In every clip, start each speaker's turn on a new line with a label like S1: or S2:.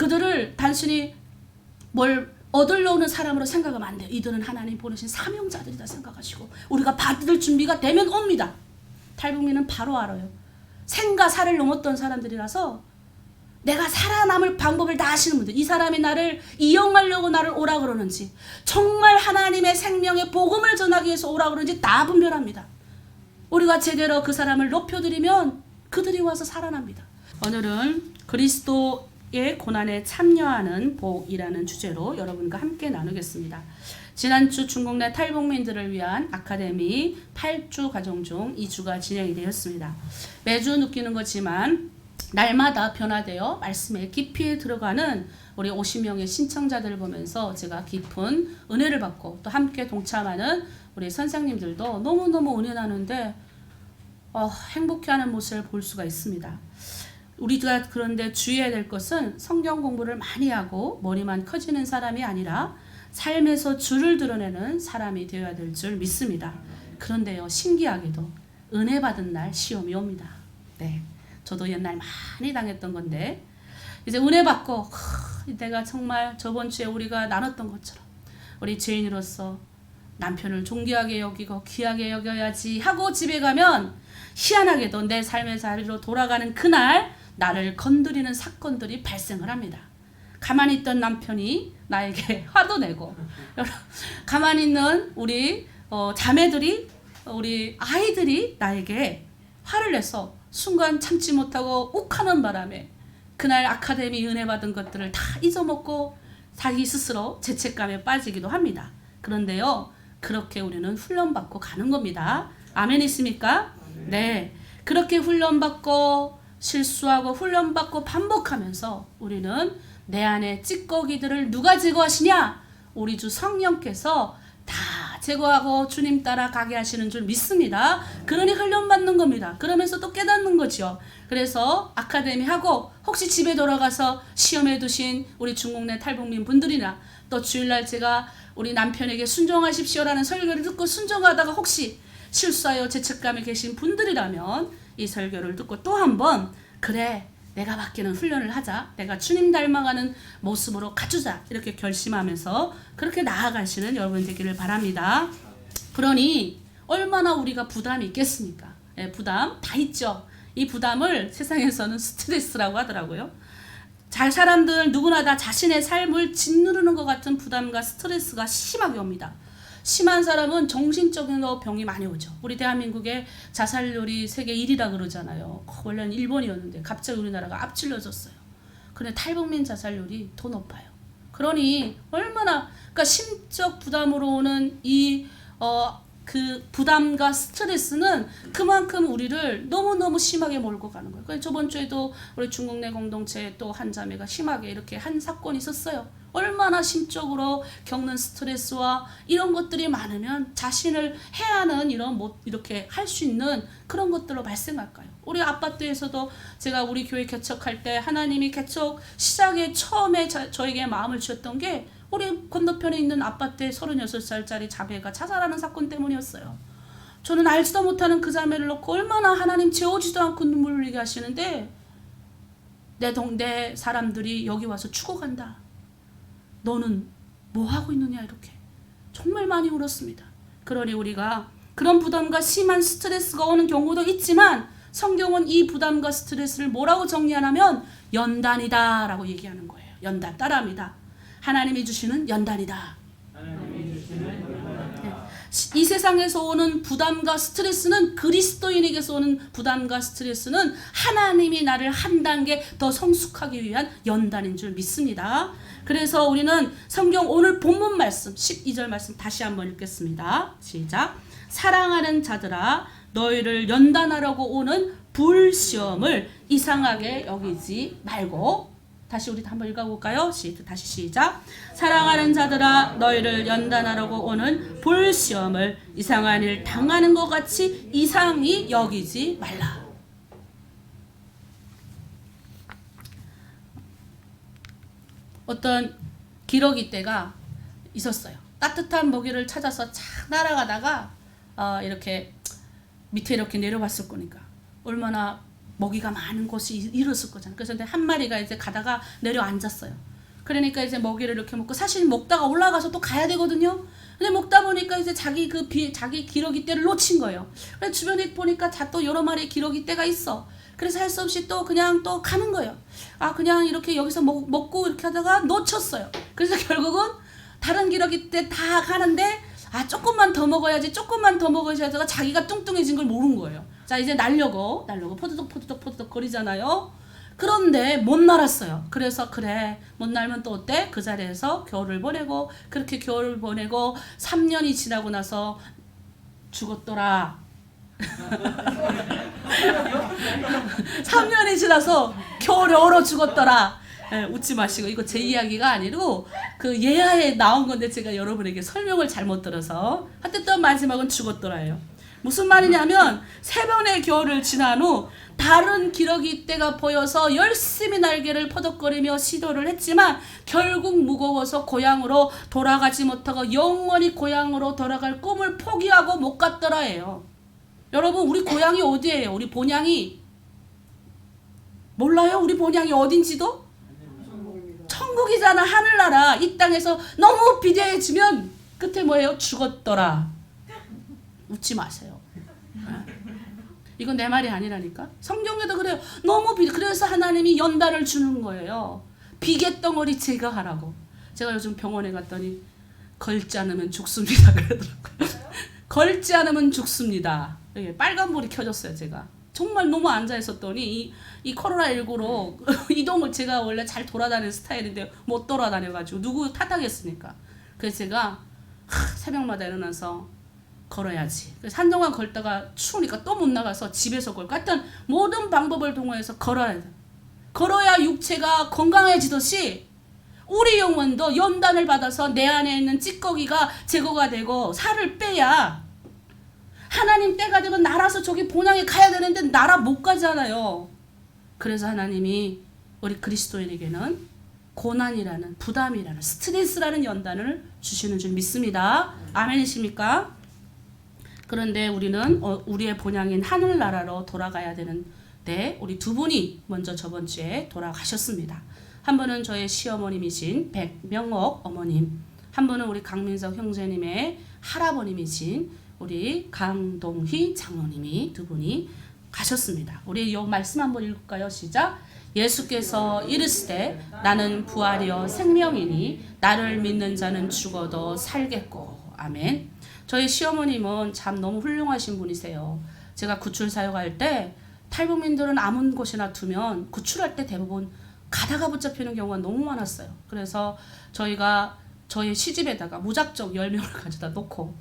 S1: 그들을 단순히 뭘 얻으러 오는 사람으로 생각하면 안 돼요. 이들은 하나님 보내신 사명자들이다 생각하시고 우리가 받을 준비가 되면 옵니다. 탈북민은 바로 알아요. 생과 사를 넘었던 사람들이라서 내가 살아남을 방법을 다 아시는 분들, 이 사람이 나를 이용하려고 나를 오라 그러는지 정말 하나님의 생명의 복음을 전하기 위해서 오라 그러는지 다 분별합니다. 우리가 제대로 그 사람을 높여드리면 그들이 와서 살아납니다. 오늘은 그리스도의 고난에 참여하는 복이라는 주제로 여러분과 함께 나누겠습니다. 지난주 중국 내 탈북민들을 위한 아카데미 8주 과정 중 2주가 진행이 되었습니다. 매주 느끼는 거지만 날마다 변화되어 말씀에 깊이 들어가는 우리 50명의 신청자들을 보면서 제가 깊은 은혜를 받고 또 함께 동참하는 우리 선생님들도 너무너무 은혜 나는데 행복해하는 모습을 볼 수가 있습니다. 우리가 그런데 주의해야 될 것은 성경 공부를 많이 하고 머리만 커지는 사람이 아니라 삶에서 주를 드러내는 사람이 되어야 될 줄 믿습니다. 그런데요, 신기하게도 은혜 받은 날 시험이 옵니다. 네, 저도 옛날 많이 당했던 건데 이제 은혜 받고 내가 정말 저번 주에 우리가 나눴던 것처럼 우리 죄인으로서 남편을 존귀하게 여기고 귀하게 여겨야지 하고 집에 가면 희한하게도 내 삶의 자리로 돌아가는 그날 나를 건드리는 사건들이 발생을 합니다. 가만히 있던 남편이 나에게 화도 내고 가만히 있는 우리 자매들이 우리 아이들이 나에게 화를 내서 순간 참지 못하고 욱하는 바람에 그날 아카데미 은혜 받은 것들을 다 잊어먹고 자기 스스로 죄책감에 빠지기도 합니다. 그런데요, 그렇게 우리는 훈련받고 가는 겁니다. 아멘 있습니까? 네, 그렇게 훈련받고 실수하고 훈련받고 반복하면서 우리는 내 안에 찌꺼기들을 누가 제거하시냐? 우리 주 성령께서 다 제거하고 주님 따라 가게 하시는 줄 믿습니다. 그러니 훈련받는 겁니다. 그러면서 또 깨닫는 거죠. 그래서 아카데미 하고 혹시 집에 돌아가서 시험해 두신 우리 중국 내 탈북민 분들이나 또 주일날 제가 우리 남편에게 순종하십시오라는 설교를 듣고 순종하다가 혹시 실수하여 죄책감에 계신 분들이라면 이 설교를 듣고 또 한번 그래, 내가 맡기는 훈련을 하자, 내가 주님 닮아가는 모습으로 갖추자 이렇게 결심하면서 그렇게 나아가시는 여러분 되기를 바랍니다. 그러니 얼마나 우리가 부담이 있겠습니까? 부담 다 있죠. 이 부담을 세상에서는 스트레스라고 하더라고요. 사람들 누구나 다 자신의 삶을 짓누르는 것 같은 부담과 스트레스가 심하게 옵니다. 심한 사람은 정신적인 병이 많이 오죠. 우리 대한민국의 자살률이 세계 1위라 그러잖아요. 원래는 일본이었는데 갑자기 우리나라가 앞질러졌어요. 그런데 탈북민 자살률이 더 높아요. 그러니 얼마나 그러니까 심적 부담으로 오는 그 부담과 스트레스는 그만큼 우리를 너무너무 심하게 몰고 가는 거예요. 그래서 저번 주에도 우리 중국 내 공동체에 또 한 자매가 심하게 이렇게 한 사건이 있었어요. 얼마나 심적으로 겪는 스트레스와 이런 것들이 많으면 자신을 해하는 이렇게 할 수 있는 그런 것들로 발생할까요? 우리 아파트에서도 제가 우리 교회 개척할 때 하나님이 개척 시작에 처음에 저에게 마음을 주셨던 게 우리 건너편에 있는 아파트에 36살짜리 자매가 자살하는 사건 때문이었어요. 저는 알지도 못하는 그 자매를 놓고 얼마나 하나님 재우지도 않고 눈물 흘리게 하시는데 내 동네 사람들이 여기 와서 죽어간다. 너는 뭐 하고 있느냐 이렇게 정말 많이 울었습니다. 그러니 우리가 그런 부담과 심한 스트레스가 오는 경우도 있지만 성경은 이 부담과 스트레스를 뭐라고 정리하냐면 연단이다 라고 얘기하는 거예요. 연단 따라합니다. 하나님이 주시는 연단이다. 이 세상에서 오는 부담과 스트레스는 그리스도인에게서 오는 부담과 스트레스는 하나님이 나를 한 단계 더 성숙하기 위한 연단인 줄 믿습니다. 그래서 우리는 성경 오늘 본문 말씀 12절 말씀 다시 한번 읽겠습니다. 시작. 사랑하는 자들아 너희를 연단하려고 오는 불시험을 이상하게 여기지 말고 다시 우리 한번 읽어볼까요? 다시 시작. 사랑하는 자들아 너희를 연단하려고 오는 불시험을 이상한 일 당하는 것 같이 이상히 여기지 말라. 어떤 기러기 떼가 있었어요. 따뜻한 먹이를 찾아서 착 날아가다가 이렇게 밑에 이렇게 내려갔을 거니까 얼마나 먹이가 많은 곳이 이뤘을 거잖아요. 그래서 근데 한 마리가 이제 가다가 내려앉았어요. 그러니까 이제 먹이를 이렇게 먹고 사실 먹다가 올라가서 또 가야 되거든요. 근데 먹다 보니까 이제 자기 자기 기러기 떼를 놓친 거예요. 그래서 주변에 보니까 다 또 여러 마리의 기러기 떼가 있어. 그래서 할 수 없이 또 그냥 또 가는 거예요. 그냥 이렇게 여기서 먹고 이렇게 하다가 놓쳤어요. 그래서 결국은 다른 기러기 떼 다 가는데 조금만 더 먹어야지 하다가 자기가 뚱뚱해진 걸 모른 거예요. 자, 이제 날려고 포드덕 거리잖아요. 그런데 못 날았어요. 그래서 그래, 못 날면 또 어때? 그 자리에서 겨울을 보내고, 그렇게 겨울을 보내고 3년이 지나고 나서 죽었더라. 3년이 지나서 겨울에 얼어 죽었더라. 웃지 마시고, 이거 제 이야기가 아니고 그 예하에 나온 건데 제가 여러분에게 설명을 잘못 들어서 하여튼 마지막은 죽었더라예요. 무슨 말이냐면 3번의 겨울을 지난 후 다른 기러기 떼가 보여서 열심히 날개를 퍼덕거리며 시도를 했지만 결국 무거워서 고향으로 돌아가지 못하고 영원히 고향으로 돌아갈 꿈을 포기하고 못 갔더라예요. 여러분, 우리 고향이 어디예요? 우리 본향이 몰라요? 우리 본향이 어딘지도? 천국이잖아. 하늘나라. 이 땅에서 너무 비대해지면 끝에 뭐예요? 죽었더라. 웃지 마세요. 이건 내 말이 아니라니까. 성경에도 그래요. 그래서 하나님이 연단을 주는 거예요. 비계덩어리 제거하라고. 제가 요즘 병원에 갔더니 걸지 않으면 죽습니다 그러더라고요. 걸지 않으면 죽습니다. 빨간불이 켜졌어요. 제가 정말 너무 앉아 있었더니 이 코로나19로 이동을, 제가 원래 잘 돌아다니는 스타일인데 못 돌아다녀가지고 누구 탓하겠습니까? 그래서 제가 새벽마다 일어나서 걸어야지. 그래서 한동안 걸다가 추우니까 또 못 나가서 집에서 걸고, 하여튼 모든 방법을 동원해서 걸어야 돼. 걸어야 육체가 건강해지듯이 우리 영혼도 연단을 받아서 내 안에 있는 찌꺼기가 제거가 되고 살을 빼야 하나님 때가 되면 날아서 저기 본향에 가야 되는데 날아 못 가잖아요. 그래서 하나님이 우리 그리스도인에게는 고난이라는, 부담이라는, 스트레스라는 연단을 주시는 줄 믿습니다. 아멘이십니까? 그런데 우리는 우리의 본향인 하늘나라로 돌아가야 되는데 우리 두 분이 먼저 저번 주에 돌아가셨습니다. 한 분은 저의 시어머님이신 백명옥 어머님, 한 분은 우리 강민석 형제님의 할아버님이신 우리 강동희 장로님이 두 분이 가셨습니다. 우리 이 말씀 한번 읽을까요? 시작. 예수께서 이르시되 나는 부활이요 생명이니 나를 믿는 자는 죽어도 살겠고. 아멘. 저희 시어머님은 참 너무 훌륭하신 분이세요. 제가 구출 사역할 때 탈북민들은 아무 곳이나 두면 구출할 때 대부분 가다가 붙잡히는 경우가 너무 많았어요. 그래서 저희가 저희 시집에다가 무작정 10명을 가져다 놓고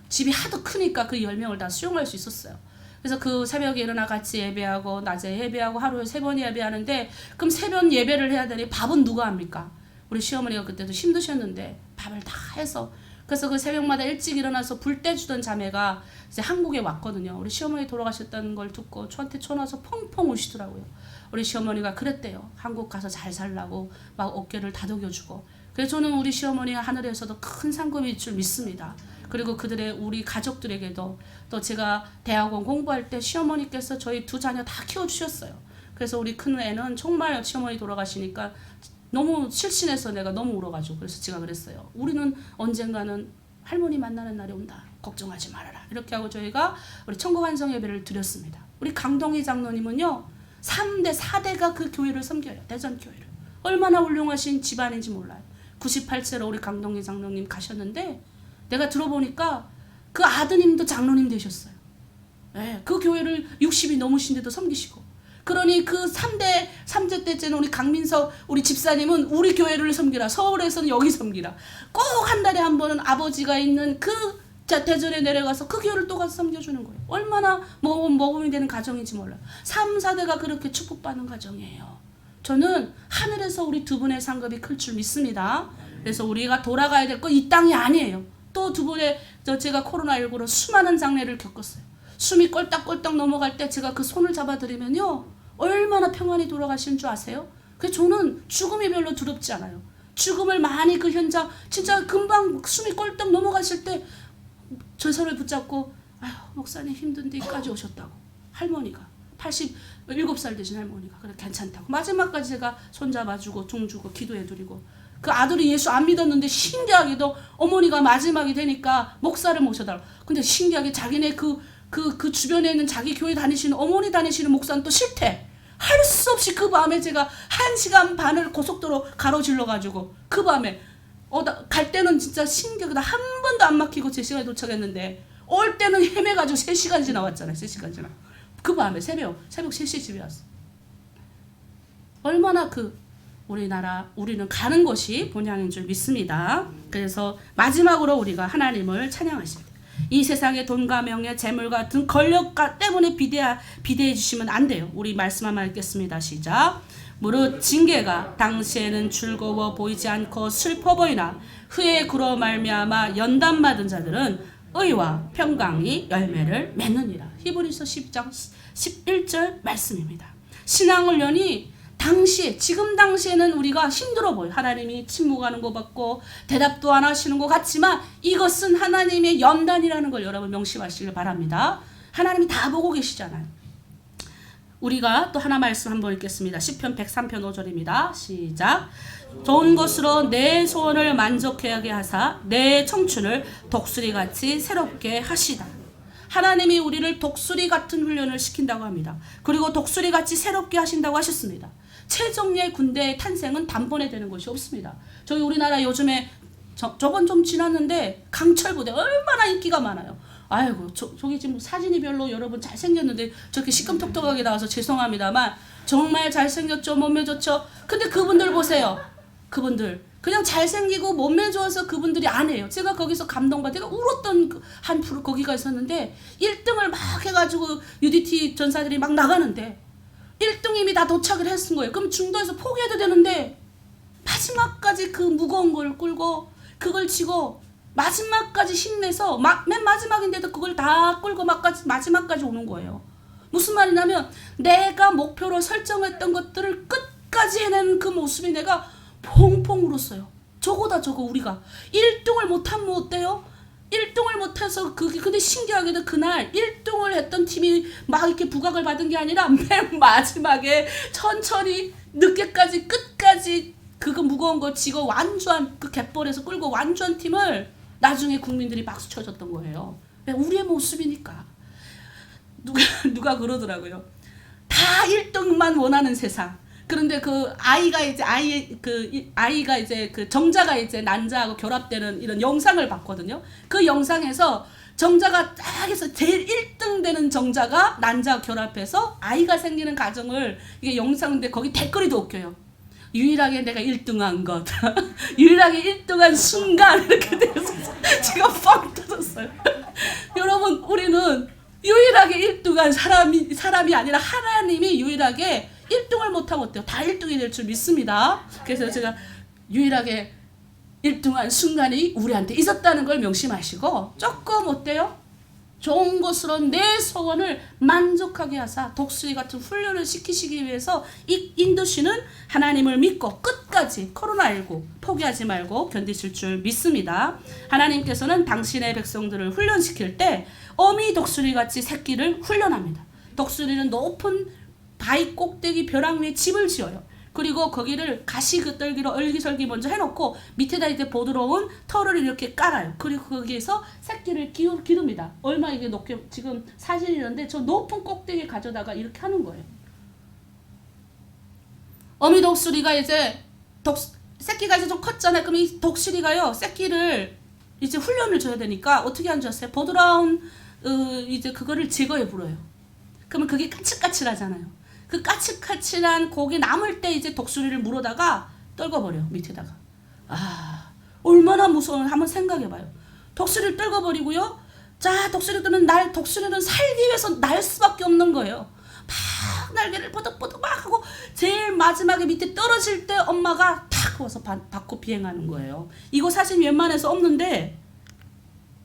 S1: 집이 하도 크니까 그 10명을 다 수용할 수 있었어요. 그래서 그 새벽에 일어나 같이 예배하고 낮에 예배하고 하루에 3번 예배하는데, 그럼 3번 예배를 해야 되니 밥은 누가 합니까? 우리 시어머니가 그때도 힘드셨는데 밥을 다 해서, 그래서 그 새벽마다 일찍 일어나서 불 떼주던 자매가 이제 한국에 왔거든요. 우리 시어머니 돌아가셨다는 걸 듣고 저한테 전화해서 펑펑 우시더라고요. 우리 시어머니가 그랬대요. 한국 가서 잘 살라고 막 어깨를 다독여주고. 그래서 저는 우리 시어머니가 하늘에서도 큰 상급일 줄 믿습니다. 그리고 그들의 우리 가족들에게도, 또 제가 대학원 공부할 때 시어머니께서 저희 두 자녀 다 키워주셨어요. 그래서 우리 큰 애는 정말 시어머니 돌아가시니까 너무 실신해서 내가 너무 울어가지고, 그래서 제가 그랬어요. 우리는 언젠가는 할머니 만나는 날이 온다. 걱정하지 말아라. 이렇게 하고 저희가 우리 천국완성 예배를 드렸습니다. 우리 강동희 장로님은요, 3대, 4대가 그 교회를 섬겨요. 대전교회를. 얼마나 훌륭하신 집안인지 몰라요. 98세로 우리 강동희 장로님 가셨는데 내가 들어보니까 그 아드님도 장로님 되셨어요. 네, 그 교회를 60이 넘으신데도 섬기시고. 그러니 그 3대 때째는 우리 강민석 우리 집사님은 우리 교회를 섬기라. 서울에서는 여기 섬기라. 꼭 한 달에 한 번은 아버지가 있는 그 대전에 내려가서 그 교회를 또 가서 섬겨주는 거예요. 얼마나 모범이 되는 가정인지 몰라요. 3, 4대가 그렇게 축복받는 가정이에요. 저는 하늘에서 우리 두 분의 상급이 클 줄 믿습니다. 그래서 우리가 돌아가야 될 거 이 땅이 아니에요. 또 두 분의, 제가 코로나19로 수많은 장례를 겪었어요. 숨이 꼴딱꼴딱 넘어갈 때 제가 그 손을 잡아드리면요, 얼마나 평안히 돌아가시는 줄 아세요? 그래서 저는 죽음이 별로 두렵지 않아요. 죽음을 많이 그 현장, 진짜 금방 숨이 꼴딱 넘어가실 때 저 손을 붙잡고, 아유 목사님 힘든데 여기까지 오셨다고 할머니가 87살 되신 할머니가. 그래 괜찮다고. 마지막까지 제가 손잡아주고 종주고 기도해드리고. 그 아들이 예수 안 믿었는데 신기하게도 어머니가 마지막이 되니까 목사를 모셔달라고. 근데 신기하게 자기네 그 주변에 있는 자기 교회 다니시는 어머니 다니시는 목사는 또 싫대. 할 수 없이 그 밤에 제가 1시간 반을 고속도로 가로질러가지고 그 밤에 갈 때는 진짜 신기하게 한 번도 안 막히고 제 시간에 도착했는데 올 때는 헤매가지고 3시간 지나왔잖아요. 3시간 지나. 그 밤에 새벽 3시 집에 왔어. 얼마나 우리는 가는 것이 본향인 줄 믿습니다. 그래서 마지막으로 우리가 하나님을 찬양하십니다. 이 세상의 돈과 명예, 재물 같은 권력 때문에 비대해 주시면 안 돼요. 우리 말씀 한번 읽겠습니다. 시작. 무릇 징계가 당시에는 즐거워 보이지 않고 슬퍼 보이나 후에 그로 말미암아 연단 받은 자들은 의와 평강이 열매를 맺느니라. 히브리서 10장 11절 말씀입니다. 신앙훈련이 지금 당시에는 우리가 힘들어 보여요. 하나님이 침묵하는 것 같고 대답도 안 하시는 것 같지만 이것은 하나님의 연단이라는 걸 여러분 명심하시길 바랍니다. 하나님이 다 보고 계시잖아요. 우리가 또 하나 말씀 한번 읽겠습니다. 시편 103편 5절입니다. 시작. 좋은 것으로 내 소원을 만족하게 하사 내 청춘을 독수리같이 새롭게 하시다. 하나님이 우리를 독수리 같은 훈련을 시킨다고 합니다. 그리고 독수리같이 새롭게 하신다고 하셨습니다. 최정예 군대의 탄생은 단번에 되는 것이 없습니다. 저희 우리나라 요즘에 저번 좀 지났는데 강철 부대 얼마나 인기가 많아요. 아이고 저기 지금 사진이 별로 여러분 잘생겼는데 저렇게 시큼톡톡하게 나와서 죄송합니다만 정말 잘생겼죠. 몸매 좋죠. 근데 그분들 보세요. 그분들 그냥 잘생기고 몸매 좋아서 그분들이 안 해요. 제가 거기서 감동받아 제가 울었던 한 프로 거기가 있었는데 1등을 막 해가지고 UDT 전사들이 막 나가는데 1등 이미 다 도착을 했은 거예요. 그럼 중도에서 포기해도 되는데 마지막까지 그 무거운 걸 끌고 그걸 지고 마지막까지 힘내서 맨 마지막인데도 그걸 다 끌고 마지막까지 오는 거예요. 무슨 말이냐면 내가 목표로 설정했던 것들을 끝까지 해내는 그 모습이 내가 펑펑 울었어요. 저거다 저거. 우리가 1등을 못하면 어때요? 1등을 못해서 근데 신기하게도 그날 1등을 했던 팀이 막 이렇게 부각을 받은 게 아니라 맨 마지막에 천천히 늦게까지 끝까지 그거 무거운 거 지고 완주한 그 갯벌에서 끌고 완주한 팀을 나중에 국민들이 박수 쳐줬던 거예요. 우리의 모습이니까. 누가 그러더라고요. 다 1등만 원하는 세상. 그런데 아이가 이제 정자가 이제 난자하고 결합되는 이런 영상을 봤거든요. 그 영상에서 정자가 딱 해서 제일 1등 되는 정자가 난자와 결합해서 아이가 생기는 가정을 이게 영상인데 거기 댓글이 더 웃겨요. 유일하게 내가 1등한 것. 유일하게 1등한 순간 이렇게 돼서 제가 뻥 터졌어요. 여러분 우리는 유일하게 1등한 사람이 아니라 하나님이 유일하게 1등을 못하면 어때요? 다 1등이 될 줄 믿습니다. 그래서 제가 유일하게 1등한 순간이 우리한테 있었다는 걸 명심하시고 조금 어때요? 좋은 것으로 내 소원을 만족하게 하사 독수리 같은 훈련을 시키시기 위해서 인도시는 하나님을 믿고 끝까지 코로나19 포기하지 말고 견디실 줄 믿습니다. 하나님께서는 당신의 백성들을 훈련시킬 때 어미 독수리같이 새끼를 훈련합니다. 독수리는 높은 바위 꼭대기 벼랑 위에 집을 지어요. 그리고 거기를 가시떨기로 얼기설기 먼저 해놓고 밑에다 이렇게 부드러운 털을 이렇게 깔아요. 그리고 거기에서 새끼를 기릅니다. 얼마 이게 높게 지금 사진이 있는데 저 높은 꼭대기 가져다가 이렇게 하는 거예요. 어미 독수리가 이제 새끼가 이제 좀 컸잖아요. 그럼 이 독수리가요 새끼를 이제 훈련을 줘야 되니까 어떻게 하는 줄 아세요? 부드러운 이제 그거를 제거해 불어요. 그러면 그게 까칠까칠하잖아요. 그 까칠까칠한 고기 남을 때 이제 독수리를 물어다가 떨궈버려 밑에다가. 얼마나 무서운지 한번 생각해봐요. 독수리를 떨궈버리고요. 자 독수리는 살기 위해서 날 수밖에 없는 거예요. 막 날개를 버덕버덕 막 하고 제일 마지막에 밑에 떨어질 때 엄마가 탁 와서 받고 비행하는 거예요. 이거 사진 웬만해서 없는데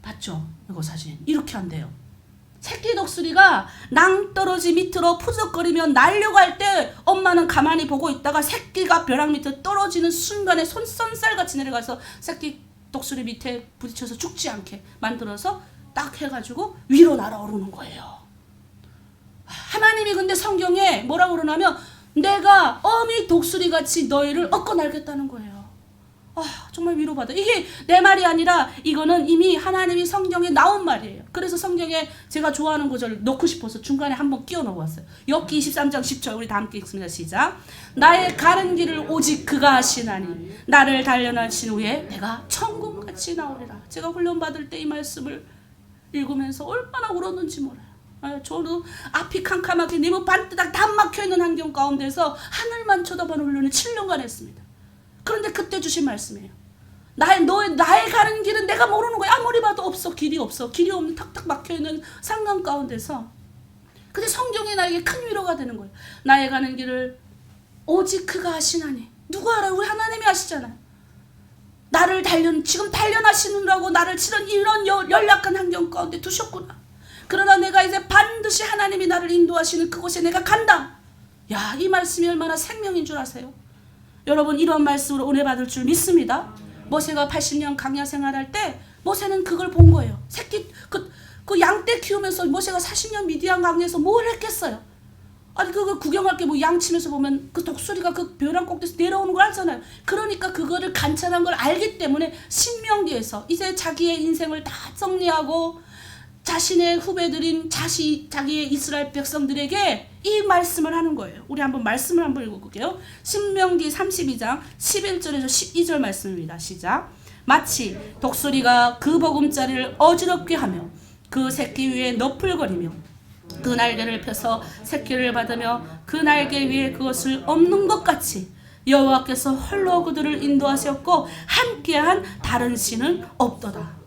S1: 봤죠? 이거 사진 이렇게 한대요. 새끼 독수리가 낭떠러지 밑으로 푸적거리며 날려갈 때 엄마는 가만히 보고 있다가 새끼가 벼랑 밑에 떨어지는 순간에 손살같이 내려가서 새끼 독수리 밑에 부딪혀서 죽지 않게 만들어서 딱 해가지고 위로 날아오르는 거예요. 하나님이 근데 성경에 뭐라고 그러냐면 내가 어미 독수리같이 너희를 얻고 날겠다는 거예요. 정말 위로받아. 이게 내 말이 아니라 이거는 이미 하나님이 성경에 나온 말이에요. 그래서 성경에 제가 좋아하는 구절을 넣고 싶어서 중간에 한번 끼워 넣어왔어요. 욥기 23장 10절 우리 다 함께 읽습니다. 시작. 나의 가는 길을 오직 그가 하시나니 나를 단련하신 후에 내가 천군같이 나오리라. 제가 훈련받을 때 이 말씀을 읽으면서 얼마나 울었는지 몰라요. 저도 앞이 캄캄하게 네모 반뜨닥 다 막혀있는 환경 가운데서 하늘만 쳐다보는 훈련을 7년간 했습니다. 그런데 그때 주신 말씀이에요. 나의 가는 길은 내가 모르는 거야. 아무리 봐도 없어. 길이 없어. 길이 없는 탁탁 막혀있는 상강 가운데서. 근데 성경이 나에게 큰 위로가 되는 거예요. 나의 가는 길을 오직 그가 하시나니. 누가 알아요? 우리 하나님이 아시잖아요. 나를 지금 단련하시느라고 나를 치는 이런 연약한 환경 가운데 두셨구나. 그러나 내가 이제 반드시 하나님이 나를 인도하시는 그곳에 내가 간다. 야, 이 말씀이 얼마나 생명인 줄 아세요? 여러분 이런 말씀으로 은혜 받을 줄 믿습니다. 모세가 80년 강야 생활할 때 모세는 그걸 본 거예요. 새끼 그 양떼 키우면서 모세가 40년 미디안 강야에서 뭘 했겠어요? 아니 그거 구경할 게 뭐 양 치면서 보면 그 독수리가 그 벼랑 꼭대기에서 내려오는 걸 알잖아요. 그러니까 그거를 관찰한 걸 알기 때문에 신명기에서 이제 자기의 인생을 다 정리하고 자신의 후배들인 자기의 이스라엘 백성들에게 이 말씀을 하는 거예요. 우리 한번 말씀을 한번 읽어볼게요. 신명기 32장 11절에서 12절 말씀입니다. 시작. 마치 독수리가 그 보금자리를 어지럽게 하며 그 새끼 위에 너풀거리며 그 날개를 펴서 새끼를 받으며 그 날개 위에 그것을 엎는 것 같이 여호와께서 홀로 그들을 인도하셨고 함께한 다른 신은 없도다.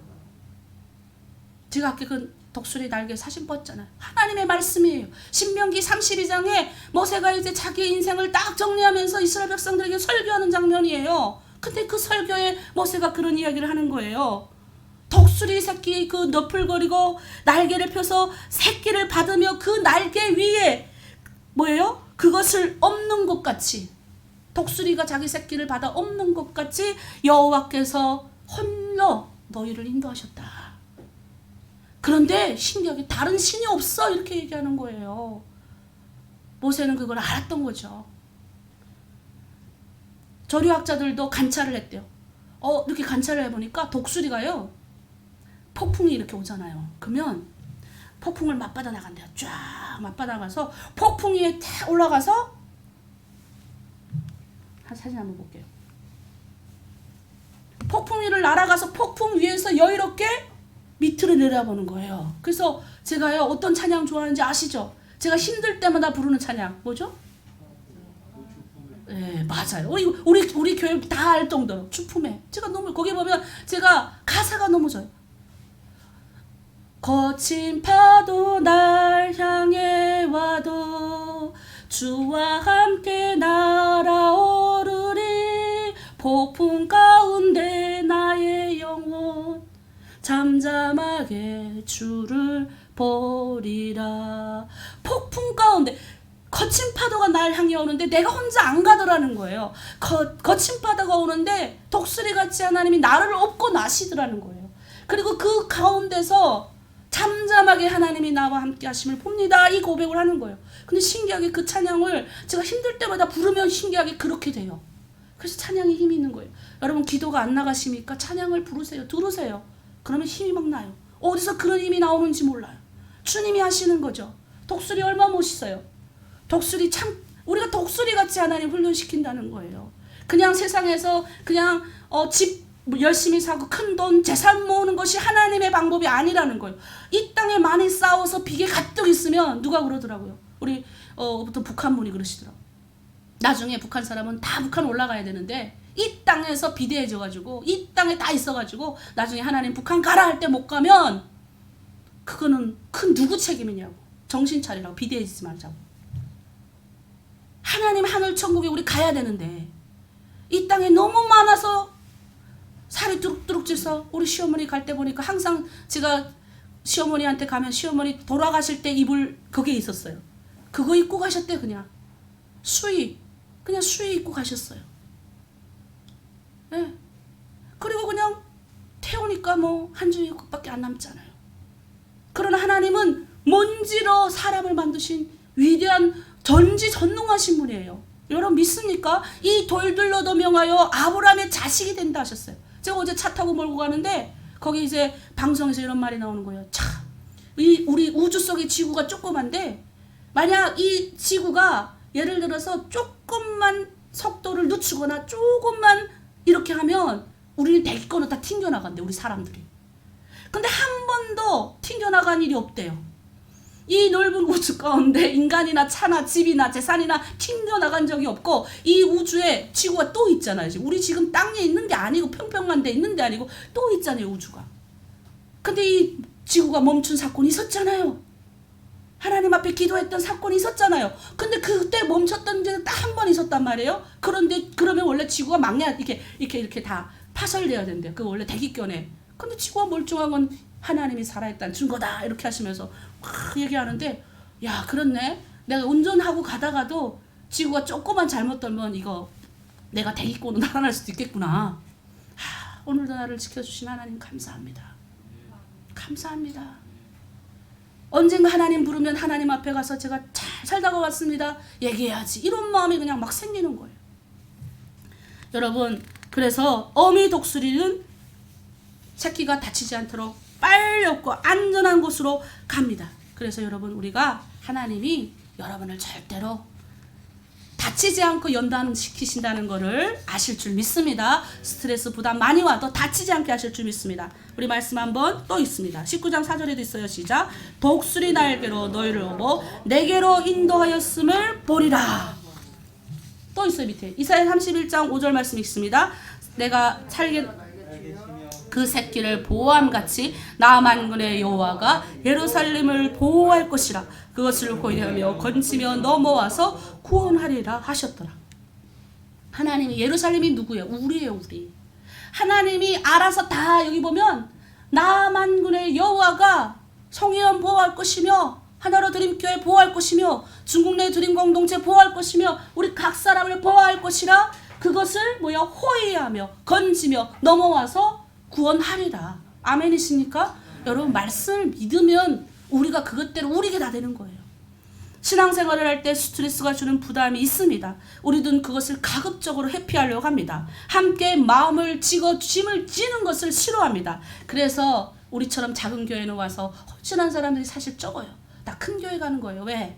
S1: 제가 아까 그 독수리 날개 사진 봤잖아요. 하나님의 말씀이에요. 신명기 32장에 모세가 이제 자기 인생을 딱 정리하면서 이스라엘 백성들에게 설교하는 장면이에요. 근데 그 설교에 모세가 그런 이야기를 하는 거예요. 독수리 새끼 그 너풀거리고 날개를 펴서 새끼를 받으며 그 날개 위에 뭐예요? 그것을 엎는 것 같이 독수리가 자기 새끼를 받아 엎는 것 같이 여호와께서 홀로 너희를 인도하셨다. 그런데 신기하게 다른 신이 없어 이렇게 얘기하는 거예요. 모세는 그걸 알았던 거죠. 조류학자들도 관찰을 했대요. 이렇게 관찰을 해보니까 독수리가요 폭풍이 이렇게 오잖아요. 그러면 폭풍을 맞받아 나간대요. 쫙 맞받아 나가서 폭풍 위에 탁 올라가서 한 사진 한번 볼게요. 폭풍 위를 날아가서 폭풍 위에서 여유롭게 밑으로 내려보는 거예요. 그래서 제가요 어떤 찬양 좋아하는지 아시죠? 제가 힘들 때마다 부르는 찬양 뭐죠? 네, 맞아요. 우리 교회 다 알 정도로 추품해. 제가 너무 거기 보면 제가 가사가 너무 좋아요. 거친 파도 날 향해 와도 주와 함께 날아오르리. 폭풍 가운데 나의 영혼 잠잠하게 주를 보리라. 폭풍 가운데 거친 파도가 날 향해 오는데 내가 혼자 안 가더라는 거예요. 거친 파도가 오는데 독수리같이 하나님이 나를 업고 나시더라는 거예요. 그리고 그 가운데서 잠잠하게 하나님이 나와 함께 하심을 봅니다. 이 고백을 하는 거예요. 근데 신기하게 그 찬양을 제가 힘들 때마다 부르면 신기하게 그렇게 돼요. 그래서 찬양이 힘이 있는 거예요. 여러분 기도가 안 나가십니까? 찬양을 부르세요. 들으세요. 그러면 힘이 막 나요. 어디서 그런 힘이 나오는지 몰라요. 주님이 하시는 거죠. 독수리 얼마나 멋있어요. 독수리 참 우리가 독수리같이 하나님 훈련시킨다는 거예요. 그냥 세상에서 그냥 집 열심히 사고 큰 돈 재산 모으는 것이 하나님의 방법이 아니라는 거예요. 이 땅에 많이 싸워서 빚에 가득 있으면 누가 그러더라고요. 우리 부터 북한 분이 그러시더라고요. 나중에 북한 사람은 다 북한 올라가야 되는데 이 땅에서 비대해져가지고 이 땅에 다 있어가지고 나중에 하나님 북한 가라 할 때 못 가면 그거는 큰 누구 책임이냐고. 정신 차리라고. 비대해지지 말자고. 하나님 하늘 천국에 우리 가야 되는데 이 땅에 너무 많아서 살이 뚜룩뚜룩 쪄서 우리 시어머니 갈 때 보니까 항상 제가 시어머니한테 가면 시어머니 돌아가실 때 입을 그게 있었어요. 그거 입고 가셨대. 그냥 그냥 수의 입고 가셨어요. 네. 그리고 그냥 태우니까 뭐 한 주일밖에 안 남잖아요. 그러나 하나님은 먼지로 사람을 만드신 위대한 전지전능하신 분이에요. 여러분 믿습니까? 이 돌들로도 명하여 아브라함의 자식이 된다 하셨어요. 제가 어제 차 타고 몰고 가는데 거기 이제 방송에서 이런 말이 나오는 거예요. 차, 우리 우주 속의 지구가 조그만데 만약 이 지구가 예를 들어서 조금만 속도를 늦추거나 조금만 이렇게 하면 우리는 대기권을 다 튕겨나간대, 우리 사람들이. 근데 한 번도 튕겨나간 일이 없대요. 이 넓은 우주 가운데 인간이나 차나 집이나 재산이나 튕겨나간 적이 없고, 이 우주에 지구가 또 있잖아요. 우리 지금 땅에 있는 게 아니고 평평한 데 있는 게 아니고 또 있잖아요, 우주가. 근데 이 지구가 멈춘 사건이 있었잖아요. 하나님 앞에 기도했던 사건이 있었잖아요. 근데 그때 멈췄던 게 딱 한 번 있었단 말이에요. 그런데 그러면 원래 지구가 막내 이렇게 다 파설돼야 된대요. 그 원래 대기권에. 근데 지구가 멀쩡한 건 하나님이 살아있다는 증거다 이렇게 하시면서 막 얘기하는데, 야 그렇네. 내가 운전하고 가다가도 지구가 조금만 잘못 돌면 이거 내가 대기권으로 날아날 수도 있겠구나. 오늘도 나를 지켜주신 하나님 감사합니다. 감사합니다. 언젠가 하나님 부르면 하나님 앞에 가서 제가 잘 살다가 왔습니다 얘기해야지, 이런 마음이 그냥 막 생기는 거예요. 여러분, 그래서 어미 독수리는 새끼가 다치지 않도록 빨리 얻고 안전한 곳으로 갑니다. 그래서 여러분, 우리가 하나님이 여러분을 절대로 다치지 않고 연단시키신다는 것을 아실 줄 믿습니다. 스트레스 부담 많이 와도 다치지 않게 하실 줄 믿습니다. 우리 말씀 한번 또 있습니다. 19장 4절에도 있어요. 시작. 독수리 날개로 너희를 업어 내게로 인도하였음을 보리라. 또 있어요. 밑에 이사야 31장 5절 말씀 있습니다. 내가 살게 그 새끼를 보호함같이 나 만군의 여호와가 예루살렘을 보호할 것이라. 그것을 호위하며 건지며 넘어와서 구원하리라 하셨더라. 하나님이, 예루살렘이 누구예요? 우리예요, 우리. 하나님이 알아서 다, 여기 보면 나 만군의 여호와가 성회원 보호할 것이며 하나로 드림교회 보호할 것이며 중국 내 드림 공동체 보호할 것이며 우리 각 사람을 보호할 것이라. 그것을 호위하며 건지며 넘어와서 구원하리라. 아멘이십니까? 여러분, 말씀을 믿으면 우리가 그것대로 우리게 다 되는 거예요. 신앙생활을 할 때 스트레스가 주는 부담이 있습니다. 우리는 그것을 가급적으로 회피하려고 합니다. 함께 마음을 지고 짐을 지는 것을 싫어합니다. 그래서 우리처럼 작은 교회는 와서 홀진한 사람들이 사실 적어요. 나 큰 교회 가는 거예요. 왜?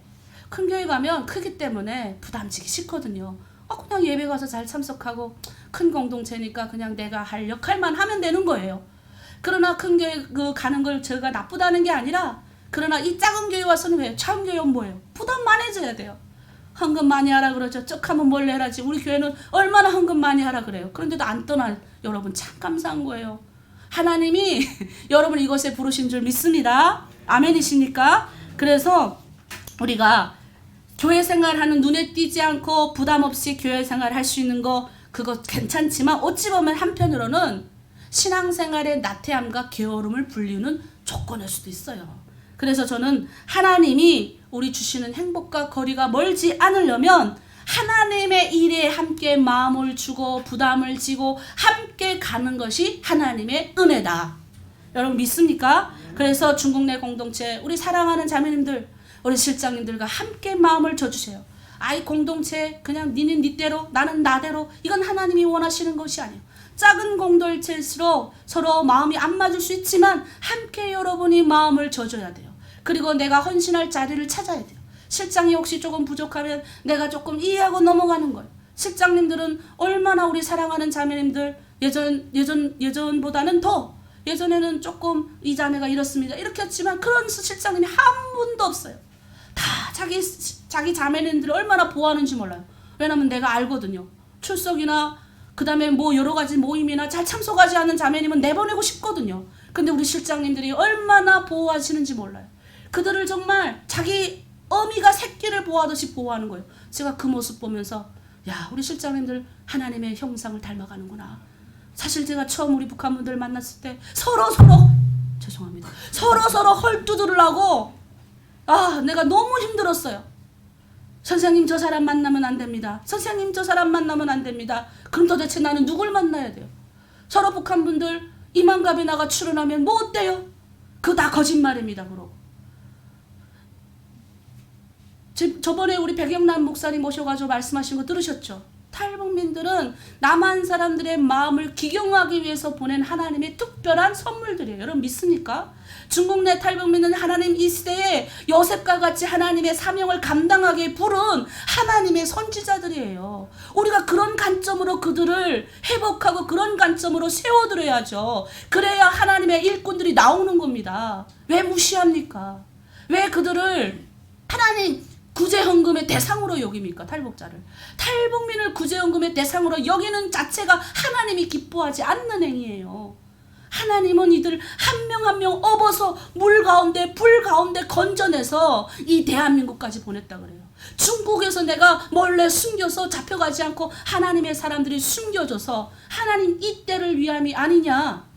S1: 큰 교회 가면 크기 때문에 부담지기 싫거든요. 그냥 예배 가서 잘 참석하고 큰 공동체니까 그냥 내가 할 역할만 하면 되는 거예요. 그러나 큰 교회 가는 걸 제가 나쁘다는 게 아니라, 그러나 이 작은 교회 와서는 왜? 작은 교회는 뭐예요? 부담 많이 해줘야 돼요. 헌금 많이 하라 그러죠. 쩍 하면 몰래 해라지. 우리 교회는 얼마나 헌금 많이 하라 그래요. 그런데도 안 떠날 여러분, 참 감사한 거예요. 하나님이 여러분 이것에 부르신 줄 믿습니다. 아멘이십니까? 그래서 우리가 교회 생활하는, 눈에 띄지 않고 부담 없이 교회 생활 할 수 있는 거, 그거 괜찮지만 어찌 보면 한편으로는 신앙생활의 나태함과 게으름을 불리는 조건일 수도 있어요. 그래서 저는 하나님이 우리 주시는 행복과 거리가 멀지 않으려면 하나님의 일에 함께 마음을 주고 부담을 지고 함께 가는 것이 하나님의 은혜다. 여러분 믿습니까? 그래서 중국 내 공동체, 우리 사랑하는 자매님들, 우리 실장님들과 함께 마음을 줘주세요. 아이 공동체 그냥 니는 니대로 나는 나대로, 이건 하나님이 원하시는 것이 아니에요. 작은 공동체일수록 서로 마음이 안 맞을 수 있지만 함께 여러분이 마음을 줘줘야 돼요. 그리고 내가 헌신할 자리를 찾아야 돼요. 실장이 혹시 조금 부족하면 내가 조금 이해하고 넘어가는 거예요. 실장님들은 얼마나 우리 사랑하는 자매님들, 예전보다는 더, 예전에는 조금 이 자매가 이렇습니다 이렇게 했지만 그런 실장님이 한 분도 없어요. 다 자기 자매님들 얼마나 보호하는지 몰라요. 왜냐면 내가 알거든요. 출석이나 그 다음에 여러 가지 모임이나 잘 참석하지 않는 자매님은 내보내고 싶거든요. 근데 우리 실장님들이 얼마나 보호하시는지 몰라요. 그들을 정말 자기 어미가 새끼를 보호하듯이 보호하는 거예요. 제가 그 모습 보면서, 야, 우리 실장님들 하나님의 형상을 닮아가는구나. 사실 제가 처음 우리 북한분들 만났을 때 서로 헐두들으려고 내가 너무 힘들었어요. 선생님 저 사람 만나면 안 됩니다. 선생님 저 사람 만나면 안 됩니다. 그럼 도대체 나는 누굴 만나야 돼요? 서로 북한분들 이만갑에 나가 출연하면 뭐 어때요? 그거 다 거짓말입니다. 그러고 저번에 우리 백영남 목사님 모셔가지고 말씀하신 거 들으셨죠? 탈북민들은 남한 사람들의 마음을 기경하기 위해서 보낸 하나님의 특별한 선물들이에요. 여러분 믿습니까? 중국 내 탈북민은 하나님 이 시대에 요셉과 같이 하나님의 사명을 감당하게 부른 하나님의 선지자들이에요. 우리가 그런 관점으로 그들을 회복하고 그런 관점으로 세워드려야죠. 그래야 하나님의 일꾼들이 나오는 겁니다. 왜 무시합니까? 왜 그들을 하나님 구제헌금의 대상으로 여깁니까? 탈북자를. 탈북민을 구제헌금의 대상으로 여기는 자체가 하나님이 기뻐하지 않는 행위예요. 하나님은 이들 한 명 한 명 업어서 물 가운데 불 가운데 건져내서 이 대한민국까지 보냈다 그래요. 중국에서 내가 몰래 숨겨서 잡혀가지 않고 하나님의 사람들이 숨겨줘서 하나님 이 때를 위함이 아니냐.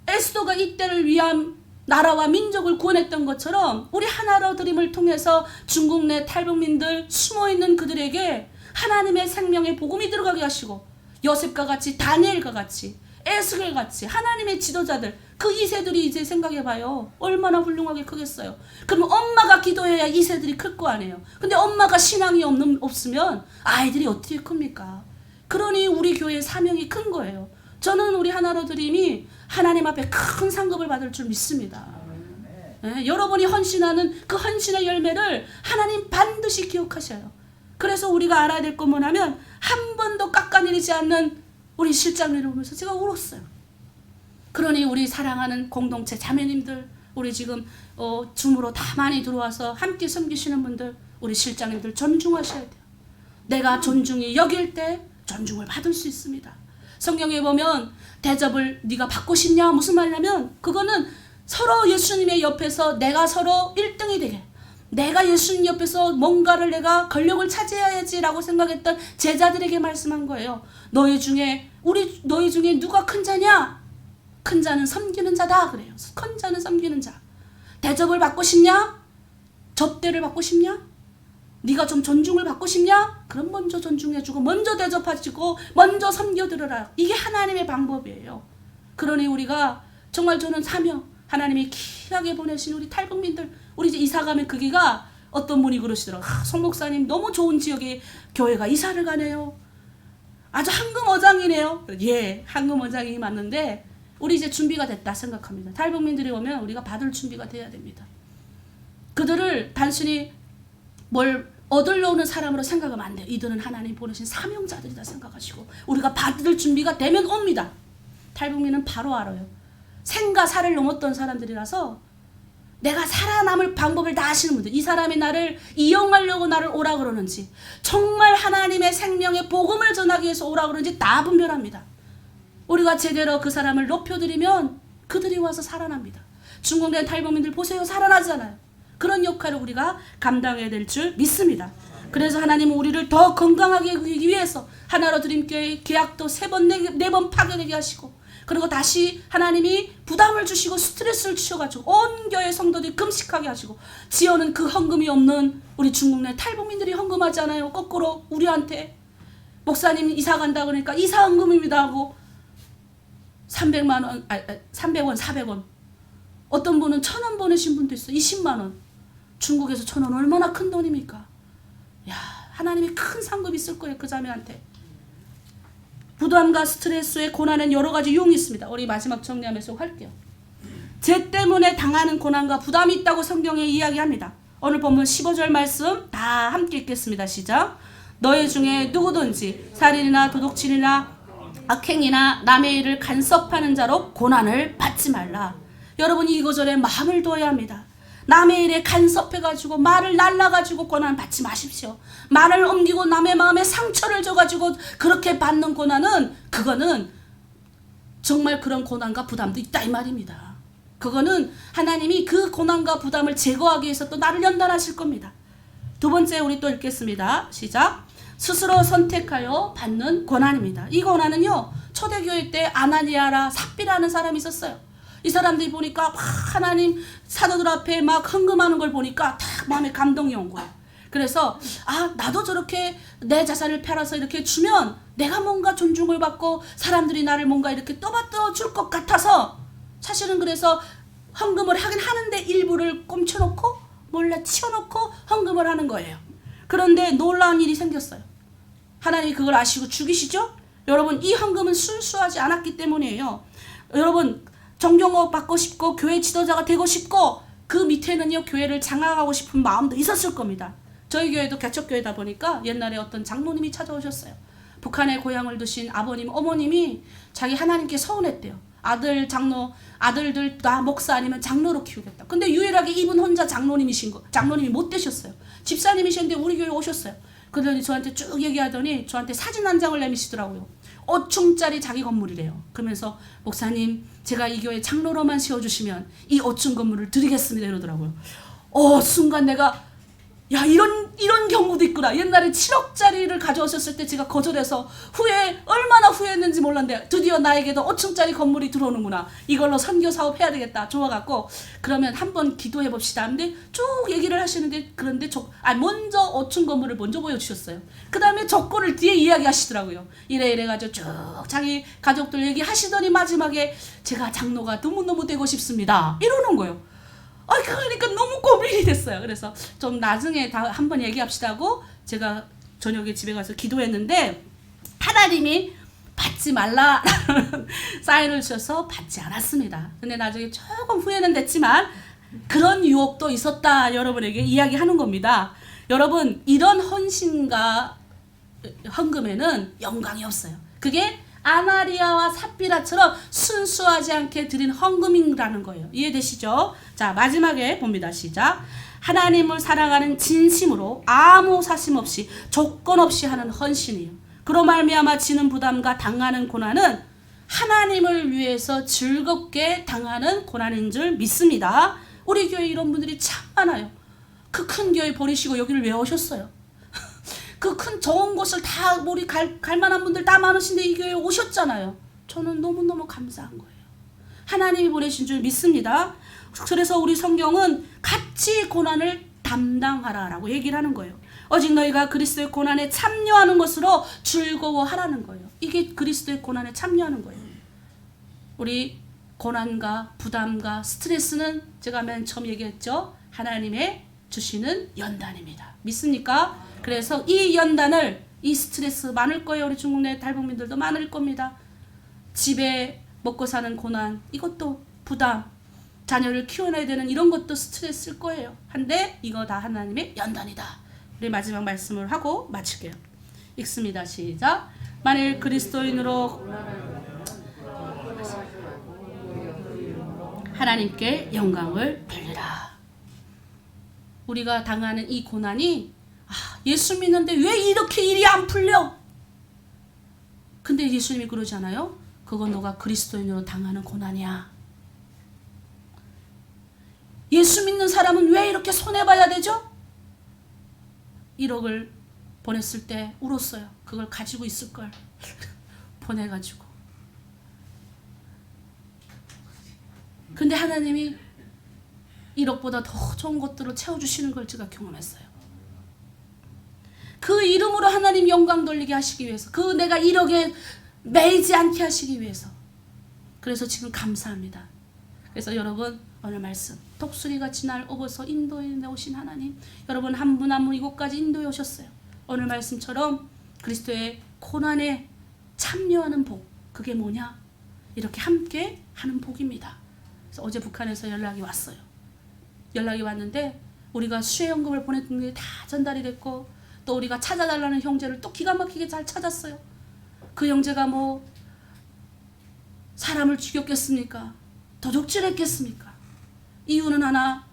S1: 에스더가 이 때를 위함 나라와 민족을 구원했던 것처럼 우리 하나로 드림을 통해서 중국 내 탈북민들 숨어있는 그들에게 하나님의 생명의 복음이 들어가게 하시고 요셉과 같이 다니엘과 같이 에스겔 같이 하나님의 지도자들 그 2세들이 이제 생각해봐요. 얼마나 훌륭하게 크겠어요. 그러면 엄마가 기도해야 2세들이 클 거 아니에요. 근데 엄마가 신앙이 없으면 아이들이 어떻게 큽니까? 그러니 우리 교회의 사명이 큰 거예요. 저는 우리 하나로 드림이 하나님 앞에 큰 상급을 받을 줄 믿습니다. 네, 여러분이 헌신하는 그 헌신의 열매를 하나님 반드시 기억하셔요. 그래서 우리가 알아야 될 건 뭐냐면 한 번도 깎아내리지 않는 우리 실장님을 보면서 제가 울었어요. 그러니 우리 사랑하는 공동체 자매님들 우리 지금 줌으로 다 많이 들어와서 함께 섬기시는 분들 우리 실장님들 존중하셔야 돼요. 내가 존중이 여길 때 존중을 받을 수 있습니다. 성경에 보면 대접을 네가 받고 싶냐 무슨 말이냐면 그거는 서로 예수님의 옆에서 내가 서로 1등이 되게 내가 예수님 옆에서 뭔가를 내가 권력을 차지해야지 라고 생각했던 제자들에게 말씀한 거예요. 너희 중에 누가 큰 자냐? 큰 자는 섬기는 자다 그래요. 큰 자는 섬기는 자. 대접을 받고 싶냐? 접대를 받고 싶냐? 네가 좀 존중을 받고 싶냐? 그럼 먼저 존중해주고 먼저 대접하시고 먼저 섬겨드려라. 이게 하나님의 방법이에요. 그러니 우리가 정말 저는 사명 하나님이 귀하게 보내신 우리 탈북민들 우리 이제 이사 가면 거기가 어떤 분이 그러시더라고요. 송 목사님 너무 좋은 지역에 교회가 이사를 가네요. 아주 황금어장이네요. 예, 황금어장이 맞는데 우리 이제 준비가 됐다 생각합니다. 탈북민들이 오면 우리가 받을 준비가 돼야 됩니다. 그들을 단순히 뭘 얻으러 오는 사람으로 생각하면 안 돼요. 이들은 하나님 보내신 사명자들이다 생각하시고 우리가 받을 준비가 되면 옵니다. 탈북민은 바로 알아요. 생과 사를 넘었던 사람들이라서 내가 살아남을 방법을 다 아시는 분들 이 사람이 나를 이용하려고 나를 오라 그러는지 정말 하나님의 생명의 복음을 전하기 위해서 오라 그러는지 다 분별합니다. 우리가 제대로 그 사람을 높여드리면 그들이 와서 살아납니다. 중국 내 탈북민들 보세요. 살아나잖아요. 그런 역할을 우리가 감당해야 될 줄 믿습니다. 그래서 하나님은 우리를 더 건강하게 하기 위해서 하나로 드림교회 계약도 3번, 4번 파괴되게 하시고 그리고 다시 하나님이 부담을 주시고 스트레스를 주셔가지고 온 교회 성도들이 금식하게 하시고 지어는 그 헌금이 없는 우리 중국 내 탈북민들이 헌금하잖아요. 거꾸로 우리한테 목사님 이사 간다 그러니까 이사 헌금입니다 하고 300만 원, 300원, 400원 어떤 분은 1,000원 보내신 분도 있어요. 20만 원. 중국에서 1,000원 얼마나 큰 돈입니까? 야, 하나님이 큰 상급이 있을 거예요. 그 자매한테. 부담과 스트레스의 고난은 여러 가지 유형이 있습니다. 우리 마지막 정리하면서 할게요. 죄 때문에 당하는 고난과 부담이 있다고 성경에 이야기합니다. 오늘 본문 15절 말씀 다 함께 읽겠습니다. 시작. 너희 중에 누구든지 살인이나 도둑질이나 악행이나 남의 일을 간섭하는 자로 고난을 받지 말라. 여러분이 이 구절에 마음을 둬야 합니다. 남의 일에 간섭해가지고 말을 날라가지고 고난 받지 마십시오. 말을 옮기고 남의 마음에 상처를 줘가지고 그렇게 받는 고난은 그거는 정말 그런 고난과 부담도 있다 이 말입니다. 그거는 하나님이 그 고난과 부담을 제거하기 위해서 또 나를 연단하실 겁니다. 두 번째 우리 또 읽겠습니다. 시작. 스스로 선택하여 받는 고난입니다. 이 고난은요 초대교회 때 아나니아라 삽비라는 사람이 있었어요. 이 사람들이 보니까 막 하나님 사도들 앞에 막 헌금하는 걸 보니까 딱 마음에 감동이 온 거예요. 그래서 나도 저렇게 내 자산을 팔아서 이렇게 주면 내가 뭔가 존중을 받고 사람들이 나를 뭔가 이렇게 떠받들어 줄 것 같아서 사실은 그래서 헌금을 하긴 하는데 일부를 꼼쳐놓고 몰래 치워놓고 헌금을 하는 거예요. 그런데 놀라운 일이 생겼어요. 하나님이 그걸 아시고 죽이시죠? 여러분, 이 헌금은 순수하지 않았기 때문이에요. 여러분, 정경호 받고 싶고 교회 지도자가 되고 싶고 그 밑에는요 교회를 장악하고 싶은 마음도 있었을 겁니다. 저희 교회도 개척교회다 보니까 옛날에 어떤 장로님이 찾아오셨어요. 북한에 고향을 두신 아버님, 어머님이 자기 하나님께 서운했대요. 아들들 다 목사 아니면 장로로 키우겠다. 근데 유일하게 이분 혼자 장로님이 못 되셨어요. 집사님이셨는데 우리 교회 오셨어요. 그러더니 저한테 쭉 얘기하더니 저한테 사진 한 장을 내미시더라고요. 5층짜리 자기 건물이래요. 그러면서 목사님, 제가 이 교회 장로로만 세워주시면 이 5층 건물을 드리겠습니다 이러더라고요. 순간 내가 이런 경우도 있구나. 옛날에 7억짜리를 가져오셨을 때 제가 거절해서 얼마나 후회했는지 몰랐는데 드디어 나에게도 5층짜리 건물이 들어오는구나. 이걸로 선교 사업 해야 되겠다. 좋아갖고 그러면 한번 기도해 봅시다. 근데 쭉 얘기를 하시는데 그런데 먼저 5층 건물을 먼저 보여주셨어요. 그 다음에 조건을 뒤에 이야기하시더라고요. 이래가지고 쭉 자기 가족들 얘기하시더니 마지막에 제가 장로가 너무너무 되고 싶습니다. 이러는 거예요. 그러니까 너무 고민이 됐어요. 그래서 좀 나중에 한번 얘기합시다 하고 제가 저녁에 집에 가서 기도했는데 하나님이 받지 말라라는 사인을 주셔서 받지 않았습니다. 근데 나중에 조금 후회는 됐지만 그런 유혹도 있었다 여러분에게 이야기하는 겁니다. 여러분, 이런 헌신과 헌금에는 영광이 없어요. 그게 아나리아와 삽비라처럼 순수하지 않게 드린 헌금이라는 거예요. 이해되시죠? 자, 마지막에 봅니다. 시작. 하나님을 사랑하는 진심으로 아무 사심 없이 조건 없이 하는 헌신이에요. 그로 말미암아 지는 부담과 당하는 고난은 하나님을 위해서 즐겁게 당하는 고난인 줄 믿습니다. 우리 교회 이런 분들이 참 많아요. 그 큰 교회 버리시고 여기를 왜 오셨어요? 그 큰 좋은 곳을 다 우리 갈 만한 분들 다 많으신데 이 교회에 오셨잖아요. 저는 너무너무 감사한 거예요. 하나님이 보내신 줄 믿습니다. 그래서 우리 성경은 같이 고난을 담당하라라고 얘기를 하는 거예요. 오직 너희가 그리스도의 고난에 참여하는 것으로 즐거워하라는 거예요. 이게 그리스도의 고난에 참여하는 거예요. 우리 고난과 부담과 스트레스는 제가 맨 처음 얘기했죠. 하나님의 주시는 연단입니다. 믿습니까? 그래서 이 스트레스 많을 거예요. 우리 중국 내 탈북민들도 많을 겁니다. 집에 먹고 사는 고난, 이것도 부담, 자녀를 키워내야 되는 이런 것도 스트레스일 거예요. 한데 이거 다 하나님의 연단이다. 우리 마지막 말씀을 하고 마칠게요. 읽습니다. 시작. 만일 그리스도인으로 하나님께 영광을 돌리라. 우리가 당하는 이 고난이 예수 믿는데 왜 이렇게 일이 안 풀려? 근데 예수님이 그러잖아요. 그건 너가 그리스도인으로 당하는 고난이야. 예수 믿는 사람은 왜 이렇게 손해봐야 되죠? 1억을 보냈을 때 울었어요. 그걸 가지고 있을 걸 보내가지고. 근데 하나님이 1억보다 더 좋은 것들을 채워주시는 걸 제가 경험했어요. 그 이름으로 하나님 영광 돌리게 하시기 위해서, 그 내가 1억에 매이지 않게 하시기 위해서. 그래서 지금 감사합니다. 그래서 여러분, 오늘 말씀 독수리같이 날 업어서 인도에 오신 하나님, 여러분 한 분 한 분 이곳까지 인도해 오셨어요. 오늘 말씀처럼 그리스도의 고난에 참여하는 복, 그게 뭐냐? 이렇게 함께 하는 복입니다. 그래서 어제 북한에서 연락이 왔어요. 연락이 왔는데 우리가 수혜연금을 보냈던 게 다 전달이 됐고, 또 우리가 찾아달라는 형제를 또 기가 막히게 잘 찾았어요. 그 형제가 뭐 사람을 죽였겠습니까? 도둑질했겠습니까? 이유는 하나,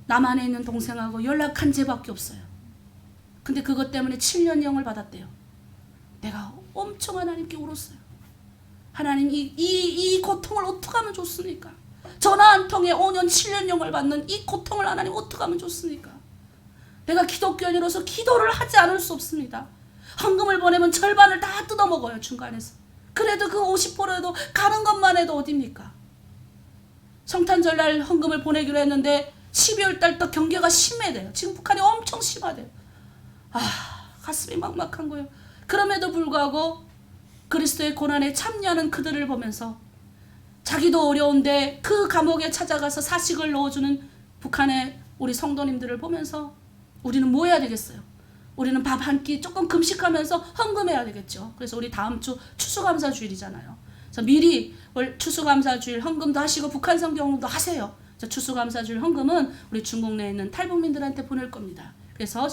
S1: 남한에 있는 동생하고 연락한 죄밖에 없어요. 근데 그것 때문에 7년형을 받았대요. 내가 엄청 하나님께 울었어요. 하나님, 이 고통을 어떻게 하면 좋습니까? 전화 한 통에 5년 7년형을 받는 이 고통을 하나님 어떻게 하면 좋습니까? 내가 기독교인으로서 기도를 하지 않을 수 없습니다. 헌금을 보내면 절반을 다 뜯어먹어요, 중간에서. 그래도 그 50%에도 가는 것만 해도 어딥니까? 성탄절날 헌금을 보내기로 했는데 12월달 또 경계가 심해돼요. 지금 북한이 엄청 심하대요. 가슴이 막막한 거예요. 그럼에도 불구하고 그리스도의 고난에 참여하는 그들을 보면서 자기도 어려운데 그 감옥에 찾아가서 사식을 넣어주는 북한의 우리 성도님들을 보면서 우리는 뭐 해야 되겠어요? 우리는 밥 한 끼 조금 금식하면서 헌금해야 되겠죠. 그래서 우리 다음 주 추수감사주일이잖아요. 그래서 미리 추수감사주일 헌금도 하시고 북한 성경도 하세요. 추수감사주일 헌금은 우리 중국 내에 있는 탈북민들한테 보낼 겁니다. 그래서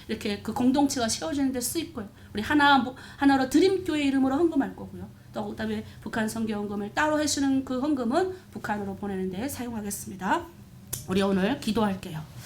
S1: 이렇게 그 공동체가 세워지는 데 쓰이고요. 우리 하나로 드림교회 이름으로 헌금할 거고요. 또 그다음에 북한 성경 헌금을 따로 하시는 그 헌금은 북한으로 보내는 데 사용하겠습니다. 우리 오늘 기도할게요.